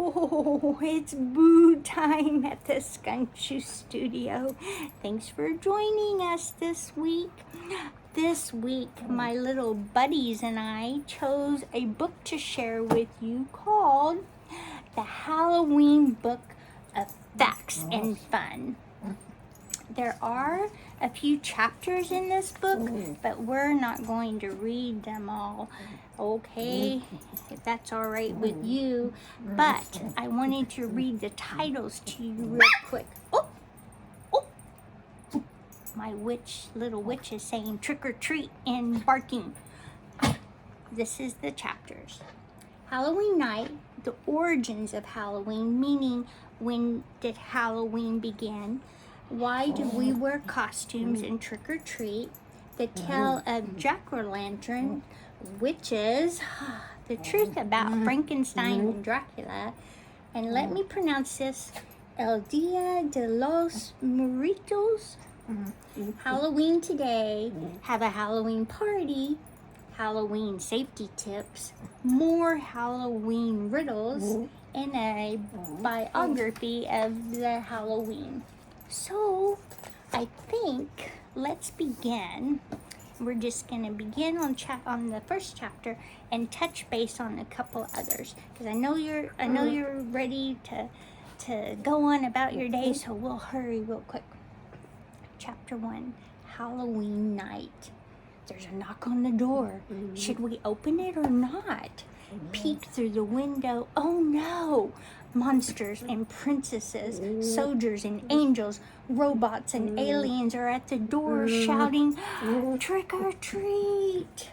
Oh, it's boo time at the Scunchoo Studio. Thanks for joining us this week. This week, my little buddies and I chose a book to share with you called The Halloween Book of Facts and Fun. There are a few chapters in this book, but we're not going to read them all, okay? If that's all right with you. But I wanted to read the titles to you real quick. Oh! My little witch is saying trick or treat and barking. This is the chapters. Halloween night, the origins of Halloween, meaning when did Halloween begin? Why do we wear costumes and trick or treat? The tale of Jack-o'-lantern, witches, the truth about Frankenstein and Dracula, and let me pronounce this, El Dia de los Muertos. Halloween today, have a Halloween party, Halloween safety tips, more Halloween riddles, and a biography of the Halloween. So, I think let's begin. We're just going to begin on the first chapter and touch base on a couple others because I know you're ready to go on about your day, so we'll hurry real quick. Chapter 1, Halloween night. There's a knock on the door. Should we open it or not? Peek through the window. Oh no! Monsters and princesses, soldiers and angels, robots and aliens are at the door shouting, trick or treat!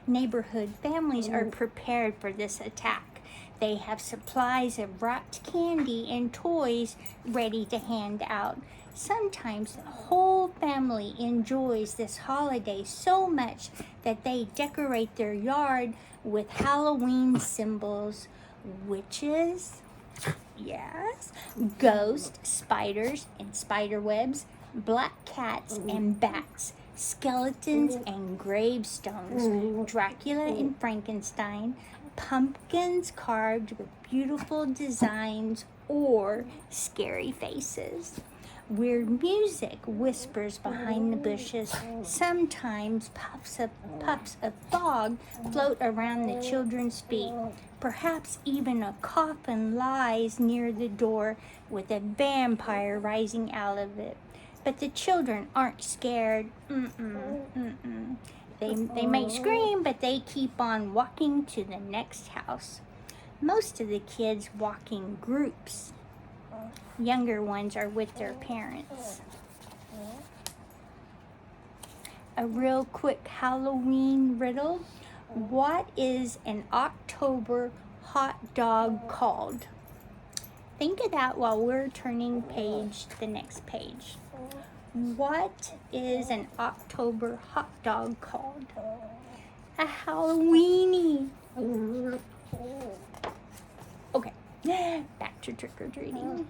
Neighborhood families are prepared for this attack. They have supplies of wrapped candy and toys ready to hand out. Sometimes the whole family enjoys this holiday so much that they decorate their yard with Halloween symbols. Witches, yes, ghosts, spiders and spider webs, black cats and bats, skeletons and gravestones, Dracula and Frankenstein, pumpkins carved with beautiful designs or scary faces. Weird music whispers behind the bushes. Sometimes puffs of fog float around the children's feet. Perhaps even a coffin lies near the door with a vampire rising out of it. But the children aren't scared. They may scream, but they keep on walking to the next house. Most of the kids walk in groups. Younger ones are with their parents. A real quick Halloween riddle. What is an October hot dog called? Think of that while we're turning the next page. What is an October hot dog called? A Halloweenie. Okay, back to trick-or-treating.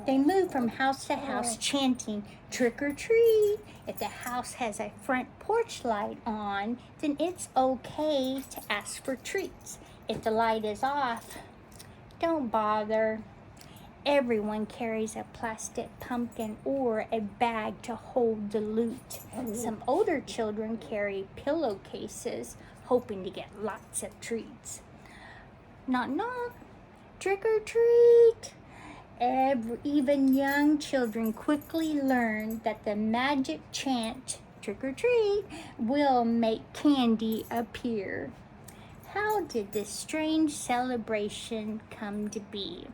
They move from house to house chanting, trick or treat. If the house has a front porch light on, then it's okay to ask for treats. If the light is off, don't bother. Everyone carries a plastic pumpkin or a bag to hold the loot. Some older children carry pillowcases, hoping to get lots of treats. Knock, knock, trick or treat. Even young children quickly learn that the magic chant, trick or treat, will make candy appear. How did this strange celebration come to be?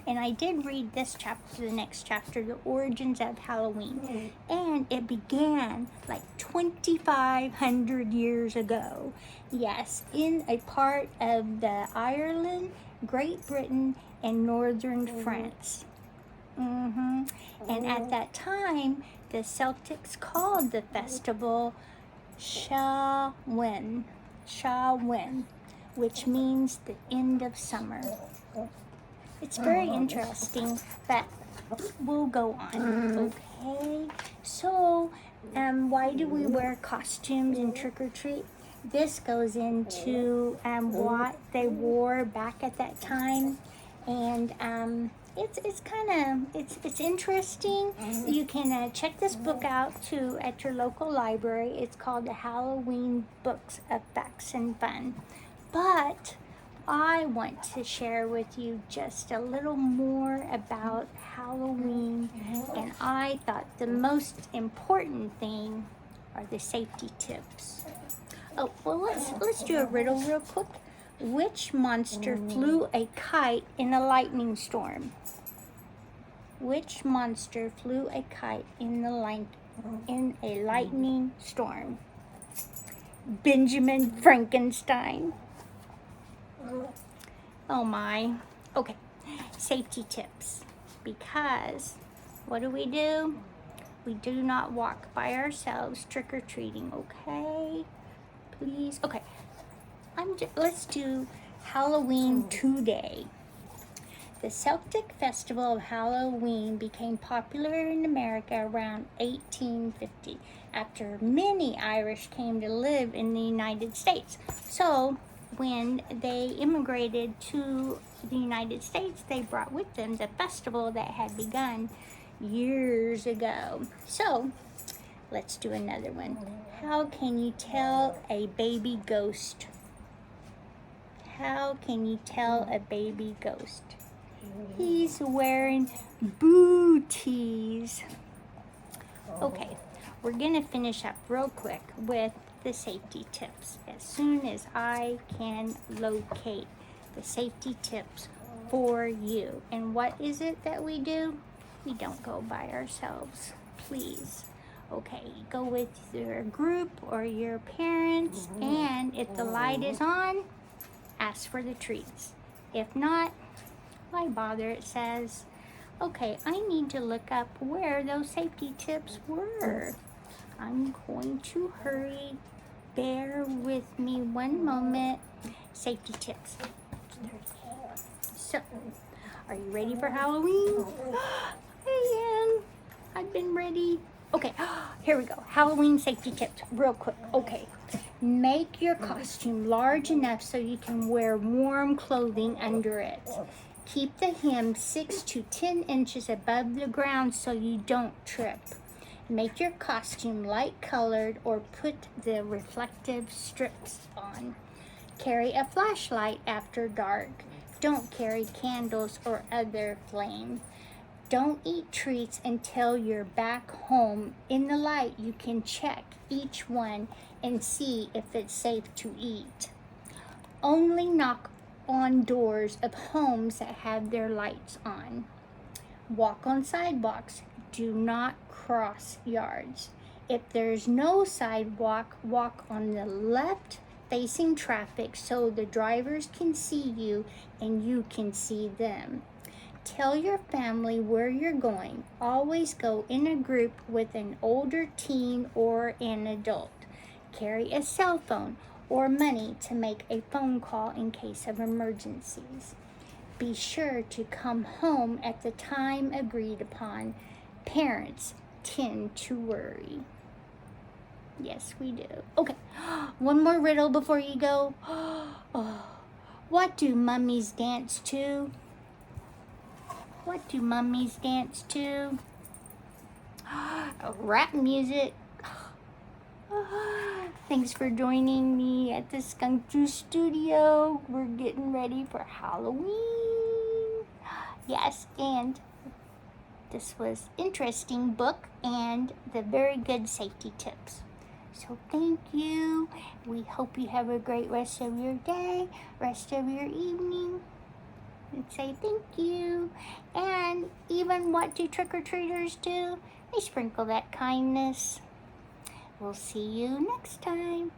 And I did read this chapter, the next chapter, The Origins of Halloween. And it began like 2,500 years ago. Yes, in a part of the Ireland, Great Britain, and northern France. And at that time, the Celtics called the festival Samhain, which means the end of summer. It's very interesting, but we'll go on. Okay, so why do we wear costumes and trick or treat? this goes into what they wore back at that time, and it's kind of it's interesting. You can check this book out too at your local library. It's called The Halloween Books of Facts and Fun. But I want to share with you just a little more about Halloween, and I thought the most important thing are the safety tips. Oh, well, let's do a riddle real quick. Which monster flew a kite in a lightning storm? Which monster flew a kite in a lightning storm? Benjamin Frankenstein. Oh my. Okay, safety tips. Because what do? We do not walk by ourselves trick-or-treating, okay? Please. Okay, let's do Halloween today. The Celtic festival of Halloween became popular in America around 1850 after many Irish came to live in the United States. So when they immigrated to the United States, they brought with them the festival that had begun years ago. So let's do another one. How can you tell a baby ghost? How can you tell a baby ghost? He's wearing booties. Okay, we're gonna finish up real quick with the safety tips as soon as I can locate the safety tips for you. And what is it that we do? We don't go by ourselves, please. Okay, go with your group or your parents, and if the light is on, ask for the treats. If not, why bother? It says, okay, I need to look up where those safety tips were. I'm going to hurry. Bear with me one moment. Safety tips. So, are you ready for Halloween? I am. I've been ready. Okay, here we go. Halloween safety tips, real quick. Okay, make your costume large enough so you can wear warm clothing under it. Keep the hem 6 to 10 inches above the ground so you don't trip. Make your costume light colored or put the reflective strips on. Carry a flashlight after dark. Don't carry candles or other flame. Don't eat treats until you're back home. In the light, you can check each one and see if it's safe to eat. Only knock on doors of homes that have their lights on. Walk on sidewalks. Do not cross yards. If there's no sidewalk, walk on the left facing traffic so the drivers can see you and you can see them. Tell your family where you're going. Always go in a group with an older teen or an adult. Carry a cell phone or money to make a phone call in case of emergencies. Be sure to come home at the time agreed upon. Parents tend to worry. Yes, we do. Okay, one more riddle before you go. What do mummies dance to? What do mummies dance to? Rap music. Thanks for joining me at the Skunk Juice Studio. We're getting ready for Halloween. Yes, and this was interesting book and the very good safety tips. So thank you. We hope you have a great rest of your day, rest of your evening. And say thank you. And even what do trick-or-treaters do? They sprinkle that kindness. We'll see you next time.